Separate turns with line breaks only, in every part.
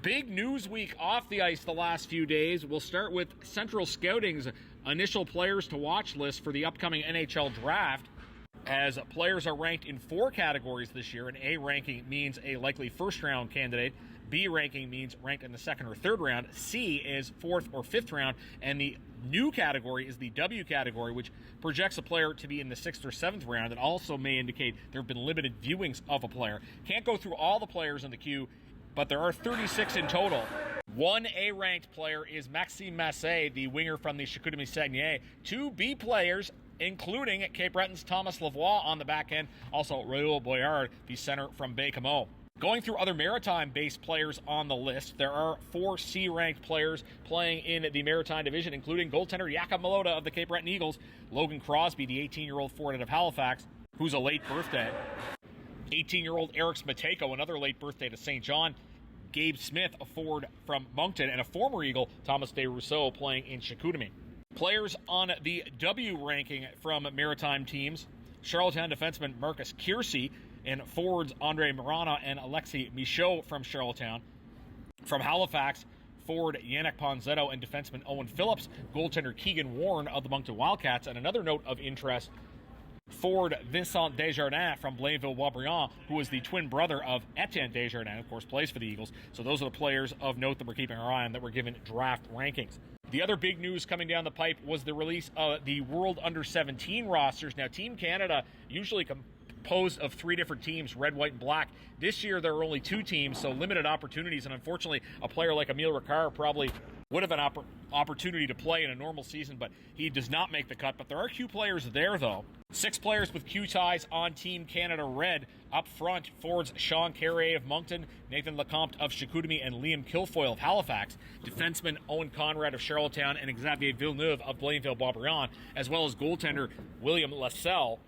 Big news week off the ice the last few days. We'll start with Central Scouting's initial players to watch list for the upcoming NHL draft. As players are ranked in 4 categories this year. An A ranking means a likely first-round candidate. B ranking means ranked in the 2nd or 3rd round. C is 4th or 5th round. And the new category is the W category, which projects a player to be in the 6th or 7th round. It also may indicate there have been limited viewings of a player. Can't go through all the players in the queue, but there are 36 in total. One A-ranked player is Maxime Massé, the winger from the Chicoutimi Saguenay. 2 B players, including Cape Breton's Thomas Lavoie on the back end. Also, Raoul Boyard, the center from Baie-Comeau. Going through other Maritime-based players on the list, there are 4 C-ranked players playing in the Maritime division, including goaltender Jakob Malota of the Cape Breton Eagles, Logan Crosby, the 18-year-old forward out of Halifax, who's a late birthday, 18-year-old Eric Smateko, another late birthday to St. John, Gabe Smith, a forward from Moncton, and a former Eagle, Thomas Desrousseaux, playing in Chicoutimi. Players on the W ranking from Maritime teams, Charlottetown defenseman Marcus Kiersey, and forwards Andre Marana and Alexei Michaud from Charlottetown. From Halifax, forward Yannick Ponzetto and defenseman Owen Phillips, goaltender Keegan Warren of the Moncton Wildcats, and another note of interest, forward Vincent Desjardins from Blainville-Boisbriand, who is the twin brother of Etienne Desjardins, of course, plays for the Eagles. So those are the players of note that we're keeping our eye on that were given draft rankings. The other big news coming down the pipe was the release of the World Under-17 rosters. Now, Team Canada usually composed of 3 different teams, red, white, and black. This year, there are only 2 teams, so limited opportunities. And unfortunately, a player like Emile Ricard probably would have an opportunity to play in a normal season, but he does not make the cut. But there are Q players there, though. 6 players with Q ties on Team Canada Red. Up front, forwards Sean Carrier of Moncton, Nathan Lecomte of Chicoutimi, and Liam Kilfoyle of Halifax. Defenseman Owen Conrad of Charlottetown and Xavier Villeneuve of Blainville-Boisbriand, as well as goaltender William Lasselle,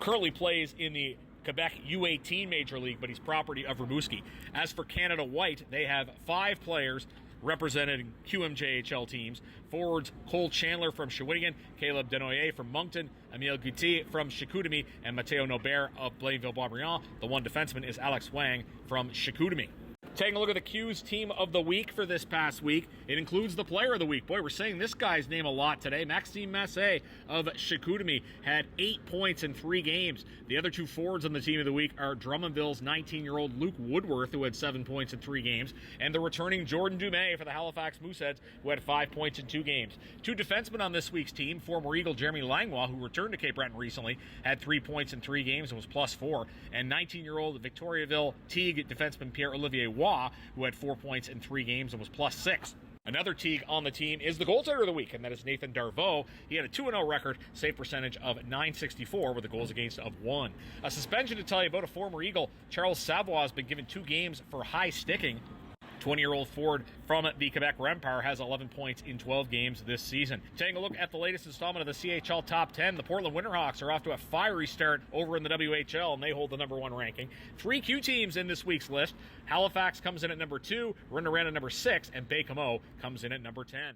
currently plays in the Quebec U18 Major League, but he's property of Rimouski. As for Canada White, they have 5 players representing QMJHL teams. Forwards Cole Chandler from Shawinigan, Caleb Denoyer from Moncton, Emile Goutti from Chicoutimi, and Matteo Nobert of Blainville-Boisbriand. The one defenseman is Alex Wang from Chicoutimi. Taking a look at the Q's team of the week for this past week, it includes the player of the week. Boy, we're saying this guy's name a lot today. Maxime Massé of Chicoutimi had 8 points in 3 games. The other 2 forwards on the team of the week are Drummondville's 19-year-old Luke Woodworth, who had 7 points in 3 games, and the returning Jordan Dumais for the Halifax Mooseheads, who had 5 points in 2 games. 2 defensemen on this week's team, former Eagle Jeremy Langlois, who returned to Cape Breton recently, had 3 points in 3 games and was +4, and 19-year-old Victoriaville Teague defenseman Pierre-Olivier Waugh, who had 4 points in 3 games and was +6. Another Teague on the team is the goaltender of the week, and that is Nathan Darvaux. He had a 2-0 record, save percentage of .964 with a goals against of 1. A suspension to tell you about: a former Eagle, Charles Savoie, has been given 2 games for high sticking. 20-year-old forward from the Quebec Rempart has 11 points in 12 games this season. Taking a look at the latest installment of the CHL Top 10, the Portland Winterhawks are off to a fiery start over in the WHL, and they hold the number 1 ranking. 3 Q teams in this week's list. Halifax comes in at number 2, Rouyn-Noranda at number 6, and Baie-Comeau comes in at number 10.